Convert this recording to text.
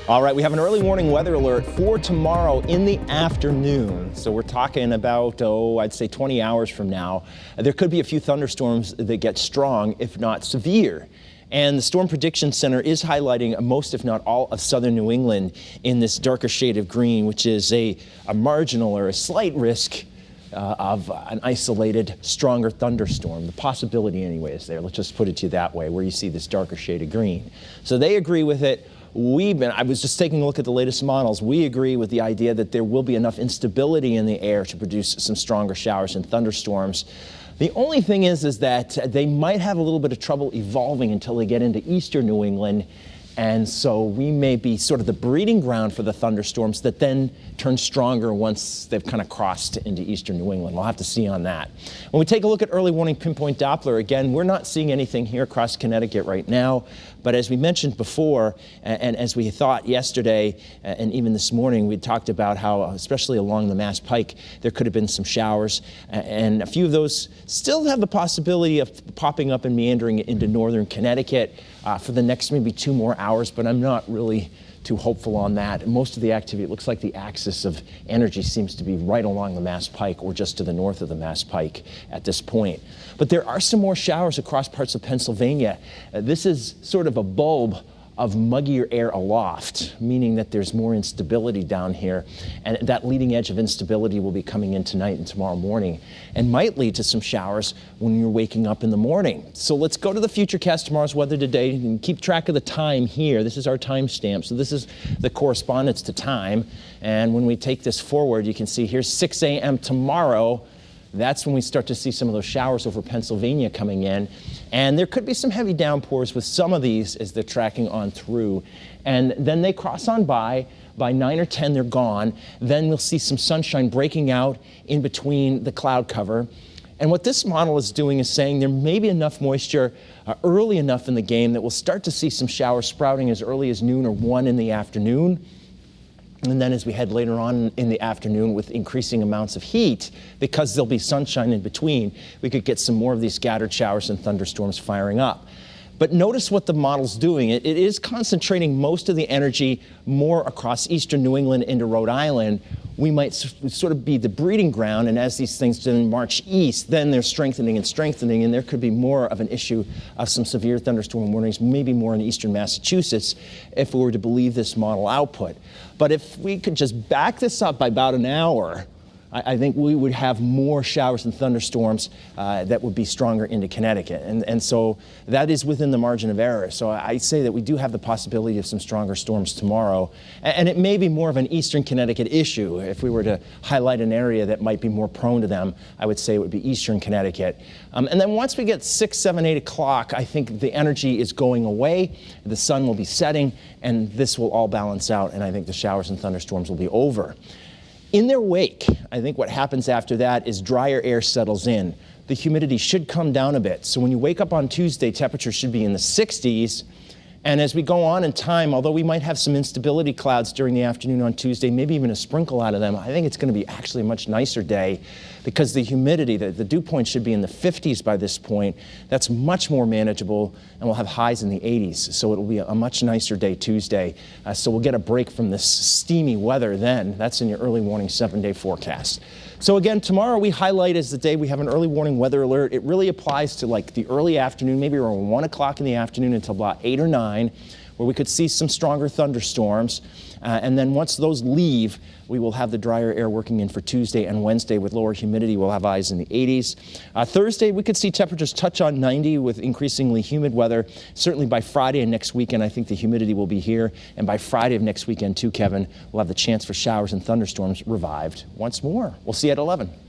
All right, we have an early warning weather alert for tomorrow in the afternoon. So we're talking about, I'd say 20 hours from now. There could be a few thunderstorms that get strong, if not severe. And the Storm Prediction Center is highlighting most, if not all, of southern New England in this darker shade of green, which is a marginal or a slight risk of an isolated, stronger thunderstorm. The possibility anyway is there. Let's just put it to you that way, where you see this darker shade of green. So they agree with it. I was just taking a look at the latest models. We agree with the idea that there will be enough instability in the air to produce some stronger showers and thunderstorms. The only thing is that they might have a little bit of trouble evolving until they get into eastern New England. And so we may be sort of the breeding ground for the thunderstorms that then turn stronger once they've kind of crossed into eastern New England. We'll have to see on that. When we take a look at early warning pinpoint Doppler, again, we're not seeing anything here across Connecticut right now. But as we mentioned before, and as we thought yesterday, and even this morning, we talked about how, especially along the Mass Pike, there could have been some showers. And a few of those still have the possibility of popping up and meandering into northern Connecticut for the next maybe 2 more hours, but I'm not really too hopeful on that. Most of the activity, it looks like the axis of energy seems to be right along the Mass Pike or just to the north of the Mass Pike at this point. But there are some more showers across parts of Pennsylvania. This is sort of a bulb of muggier air aloft, meaning that there's more instability down here. And that leading edge of instability will be coming in tonight and tomorrow morning and might lead to some showers when you're waking up in the morning. So let's go to the Futurecast, tomorrow's weather today, and keep track of the time here. This is our timestamp. So this is the correspondence to time. And when we take this forward, you can see here's 6 a.m. tomorrow. That's when we start to see some of those showers over Pennsylvania coming in. And there could be some heavy downpours with some of these as they're tracking on through. And then they cross on by 9 or 10, they're gone. Then we'll see some sunshine breaking out in between the cloud cover. And what this model is doing is saying there may be enough moisture early enough in the game that we'll start to see some showers sprouting as early as noon or 1 in the afternoon. And then as we head later on in the afternoon with increasing amounts of heat, because there'll be sunshine in between, we could get some more of these scattered showers and thunderstorms firing up. But notice what the model's doing. It is concentrating most of the energy more across eastern New England into Rhode Island. We might sort of be the breeding ground, and as these things then march east, then they're strengthening and strengthening, and there could be more of an issue of some severe thunderstorm warnings, maybe more in eastern Massachusetts, if we were to believe this model output. But if we could just back this up by about an hour, I think we would have more showers and thunderstorms that would be stronger into Connecticut. And so that is within the margin of error. So I say that we do have the possibility of some stronger storms tomorrow. And it may be more of an eastern Connecticut issue. If we were to highlight an area that might be more prone to them, I would say it would be eastern Connecticut. And then once we get 6, 7, 8 o'clock, I think the energy is going away, the sun will be setting, and this will all balance out, and I think the showers and thunderstorms will be over. In their wake, I think what happens after that is drier air settles in. The humidity should come down a bit. So when you wake up on Tuesday, temperatures should be in the 60s. And as we go on in time, although we might have some instability clouds during the afternoon on Tuesday, maybe even a sprinkle out of them, I think it's going to be actually a much nicer day because the humidity, the dew point should be in the 50s by this point. That's much more manageable, and we'll have highs in the 80s. So it'll be a much nicer day Tuesday. So we'll get a break from this steamy weather then. That's in your early warning 7-day forecast. So again, tomorrow we highlight as the day we have an early warning weather alert. It really applies to like the early afternoon, maybe around 1 o'clock in the afternoon until about 8 or 9, where we could see some stronger thunderstorms. And then once those leave, we will have the drier air working in for Tuesday and Wednesday with lower humidity. We'll have highs in the 80s. Thursday, we could see temperatures touch on 90 with increasingly humid weather. Certainly by Friday and next weekend, I think the humidity will be here. And by Friday of next weekend too, Kevin, we'll have the chance for showers and thunderstorms revived once more. We'll see you at 11.